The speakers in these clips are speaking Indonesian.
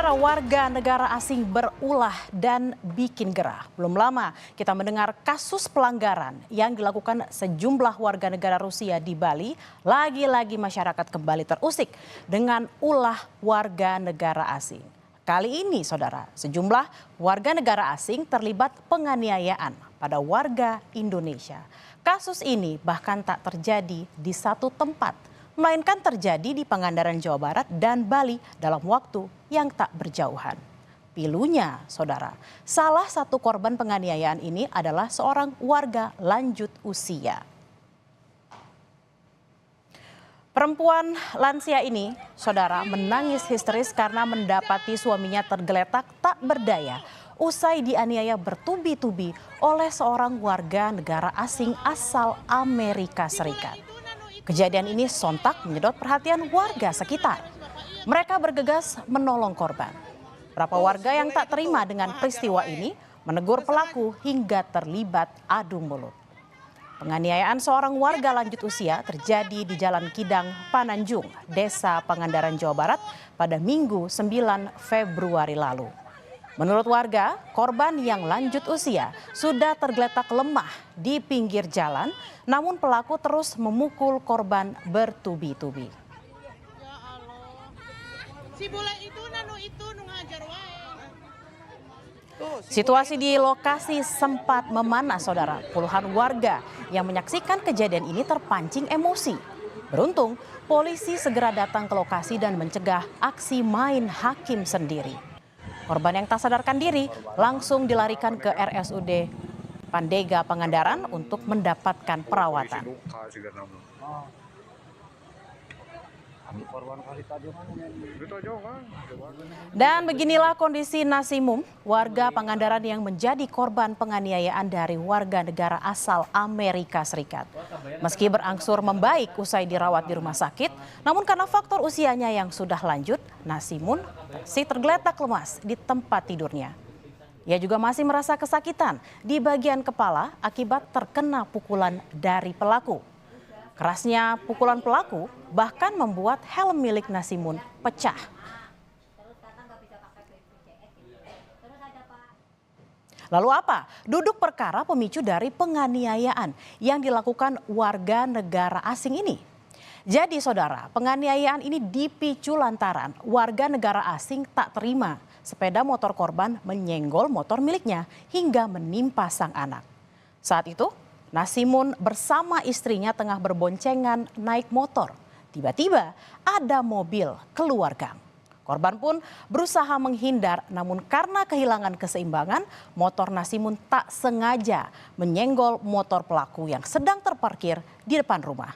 Saudara, warga negara asing berulah dan bikin gerah. Belum lama kita mendengar kasus pelanggaran yang dilakukan sejumlah warga negara Rusia di Bali. Lagi-lagi masyarakat kembali terusik dengan ulah warga negara asing. Kali ini, saudara, sejumlah warga negara asing terlibat penganiayaan pada warga Indonesia. Kasus ini bahkan tak terjadi di satu tempat, melainkan terjadi di Pangandaran, Jawa Barat dan Bali dalam waktu yang tak berjauhan. Pilunya, saudara, salah satu korban penganiayaan ini adalah seorang warga lanjut usia. Perempuan lansia ini, saudara, menangis histeris karena mendapati suaminya tergeletak tak berdaya usai dianiaya bertubi-tubi oleh seorang warga negara asing asal Amerika Serikat. Kejadian ini sontak menyedot perhatian warga sekitar. Mereka bergegas menolong korban. Beberapa warga yang tak terima dengan peristiwa ini menegur pelaku hingga terlibat adu mulut. Penganiayaan seorang warga lanjut usia terjadi di Jalan Kidang, Pananjung, Desa Pangandaran, Jawa Barat pada Minggu 9 Februari lalu. Menurut warga, korban yang lanjut usia sudah tergeletak lemah di pinggir jalan, namun pelaku terus memukul korban bertubi-tubi. Ya Allah, si bola itu ngajar wae. Situasi di lokasi sempat memanas, saudara. Puluhan warga yang menyaksikan kejadian ini terpancing emosi. Beruntung, polisi segera datang ke lokasi dan mencegah aksi main hakim sendiri. Korban yang tak sadarkan diri langsung dilarikan ke RSUD Pandega Pangandaran untuk mendapatkan perawatan. Dan beginilah kondisi Nasimum, warga Pangandaran yang menjadi korban penganiayaan dari warga negara asal Amerika Serikat. Meski berangsur membaik usai dirawat di rumah sakit, namun karena faktor usianya yang sudah lanjut, Nasimun masih tergeletak lemas di tempat tidurnya. Ia juga masih merasa kesakitan di bagian kepala akibat terkena pukulan dari pelaku. Kerasnya pukulan pelaku bahkan membuat helm milik Nasimun pecah. Lalu apa? Duduk perkara pemicu dari penganiayaan yang dilakukan warga negara asing ini. Jadi saudara, penganiayaan ini dipicu lantaran warga negara asing tak terima sepeda motor korban menyenggol motor miliknya hingga menimpa sang anak. Saat itu, Nasimun bersama istrinya tengah berboncengan naik motor. Tiba-tiba ada mobil keluar gang. Korban pun berusaha menghindar, namun karena kehilangan keseimbangan, motor Nasimun tak sengaja menyenggol motor pelaku yang sedang terparkir di depan rumah.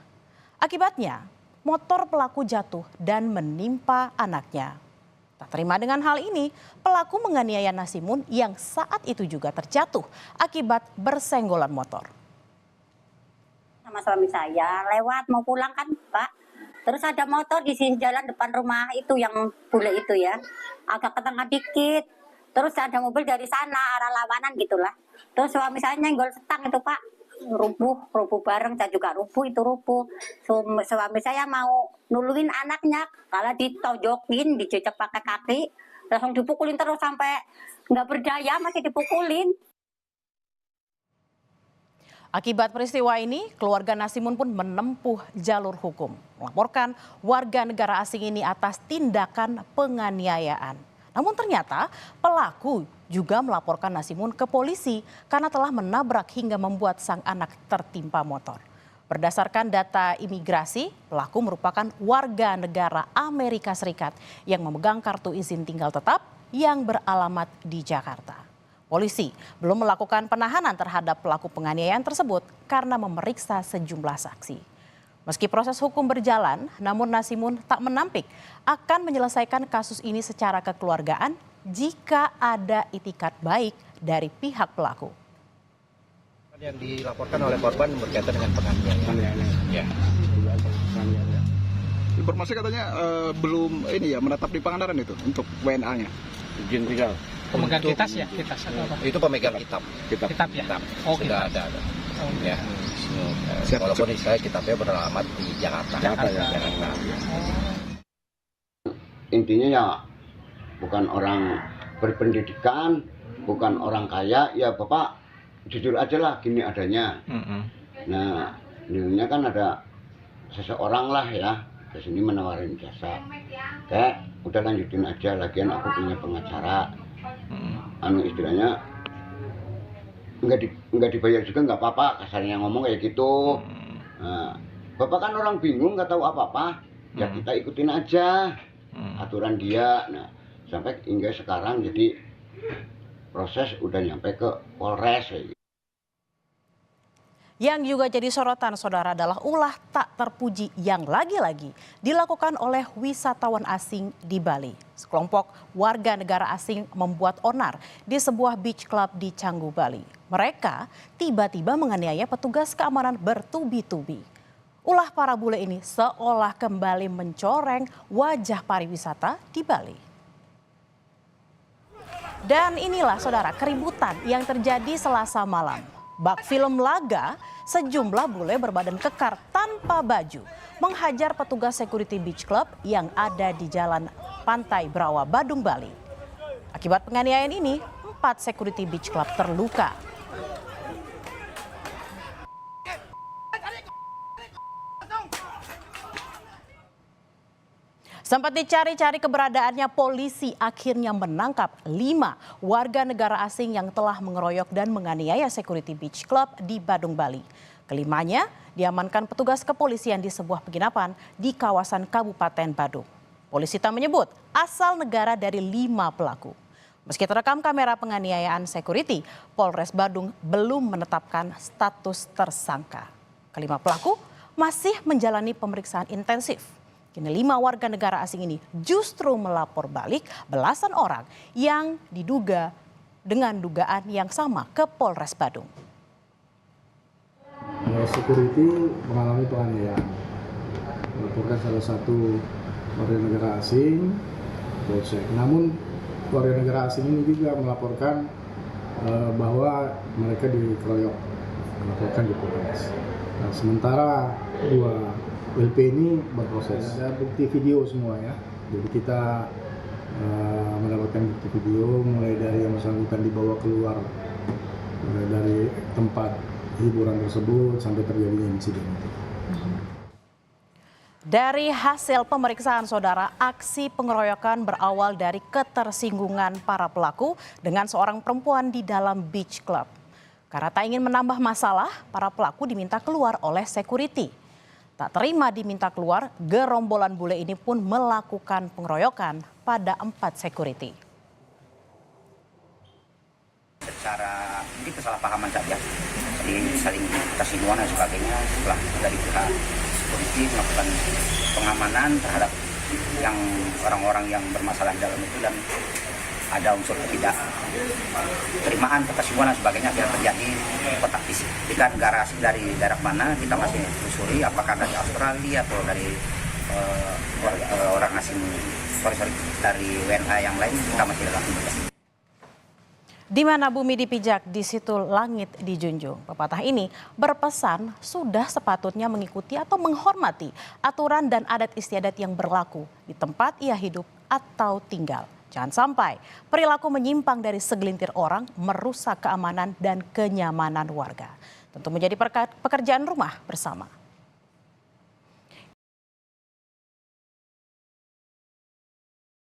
Akibatnya, motor pelaku jatuh dan menimpa anaknya. Tak terima dengan hal ini, pelaku menganiaya Nasimun yang saat itu juga terjatuh akibat bersenggolan motor. Sama suami saya lewat mau pulang kan Pak, terus ada motor di sisi jalan depan rumah itu yang bule itu ya, agak ke tengah dikit, terus ada mobil dari sana arah lawanan gitulah, terus suami saya nyenggol setang itu Pak, rubuh bareng, saya juga rubuh. Suami saya mau nuluin anaknya, kalau ditojokin, dijejak pakai kaki, langsung dipukulin terus sampai nggak berdaya masih dipukulin. Akibat peristiwa ini, keluarga Nasimun pun menempuh jalur hukum, melaporkan warga negara asing ini atas tindakan penganiayaan. Namun ternyata pelaku juga melaporkan Nasimun ke polisi karena telah menabrak hingga membuat sang anak tertimpa motor. Berdasarkan data imigrasi, pelaku merupakan warga negara Amerika Serikat yang memegang kartu izin tinggal tetap yang beralamat di Jakarta. Polisi belum melakukan penahanan terhadap pelaku penganiayaan tersebut karena memeriksa sejumlah saksi. Meski proses hukum berjalan, namun Nasimun tak menampik akan menyelesaikan kasus ini secara kekeluargaan jika ada itikat baik dari pihak pelaku. Yang dilaporkan oleh korban berkaitan dengan penganiayaan. Ya. Informasi katanya belum menetap di Pangandaran itu untuk WNA-nya. Izin tinggal. Pemegang kitas ya, kitas atau apa? Itu pemegang kitab. Kitab ya. Oh, sudah ada. Oh, ya. Walaupun saya kitabnya beralamat di Jakarta. Jakarta. Intinya ya bukan orang berpendidikan, bukan orang kaya, ya Bapak jujur aja lah gini adanya. Nah, dulunya kan ada seseorang lah ya ke sini menawarin jasa. Kayak udah lanjutin aja, lagian aku punya pengacara. Istilahnya nggak dibayar juga nggak apa-apa, kasarnya ngomong kayak gitu. Nah, Bapak kan orang bingung nggak tahu apa-apa, ya kita ikutin aja aturan dia. Nah, sampai hingga sekarang jadi proses udah nyampe ke Polres. Yang juga jadi sorotan saudara adalah ulah tak terpuji yang lagi-lagi dilakukan oleh wisatawan asing di Bali. Sekelompok warga negara asing membuat onar di sebuah beach club di Canggu, Bali. Mereka tiba-tiba menganiaya petugas keamanan bertubi-tubi. Ulah para bule ini seolah kembali mencoreng wajah pariwisata di Bali. Dan inilah saudara keributan yang terjadi Selasa malam. Bak film laga, sejumlah bule berbadan kekar tanpa baju menghajar petugas security beach club yang ada di Jalan Pantai Brawa, Badung, Bali. Akibat penganiayaan ini, 4 security beach club terluka. Sempat dicari-cari keberadaannya, polisi akhirnya menangkap 5 warga negara asing yang telah mengeroyok dan menganiaya security beach club di Badung, Bali. Kelimanya diamankan petugas kepolisian di sebuah penginapan di kawasan Kabupaten Badung. Polisi tak menyebut asal negara dari 5 pelaku. Meski terekam kamera penganiayaan security, Polres Badung belum menetapkan status tersangka. Kelima pelaku masih menjalani pemeriksaan intensif. Kini 5 warga negara asing ini justru melapor balik belasan orang yang diduga dengan dugaan yang sama ke Polres Badung. Security mengalami penganiayaan. Melaporkan salah satu warga negara asing, Polsek. Namun warga negara asing ini juga melaporkan bahwa mereka dikeroyok, melaporkan di Polres. Nah, sementara 2 LP ini berproses. Ada bukti video semua ya. Jadi kita mendapatkan bukti video mulai dari yang bersangkutan dibawa keluar mulai dari tempat hiburan tersebut sampai terjadinya insiden itu. Dari hasil pemeriksaan saudara, aksi pengeroyokan berawal dari ketersinggungan para pelaku dengan seorang perempuan di dalam beach club. Karena tak ingin menambah masalah, para pelaku diminta keluar oleh security. Tak terima diminta keluar, gerombolan bule ini pun melakukan pengeroyokan pada 4 security. Secara mungkin kesalahpahaman saja, jadi saling tersinggungan dan sebagainya. Setelah dari pihak polisi melakukan pengamanan terhadap yang orang-orang yang bermasalah dalam itu dan ada unsur ketidakterimaan, ketersinggungan dan sebagainya, akhirnya terjadi kontak fisik. Jika negara asing dari daerah mana kita masih telusuri, apakah dari Australia atau dari orang asing, dari WNA yang lain, kita masih dalam investigasi. Di mana bumi dipijak, di situ langit dijunjung. Pepatah ini berpesan sudah sepatutnya mengikuti atau menghormati aturan dan adat istiadat yang berlaku di tempat ia hidup atau tinggal. Jangan sampai perilaku menyimpang dari segelintir orang merusak keamanan dan kenyamanan warga. Tentu menjadi pekerjaan rumah bersama.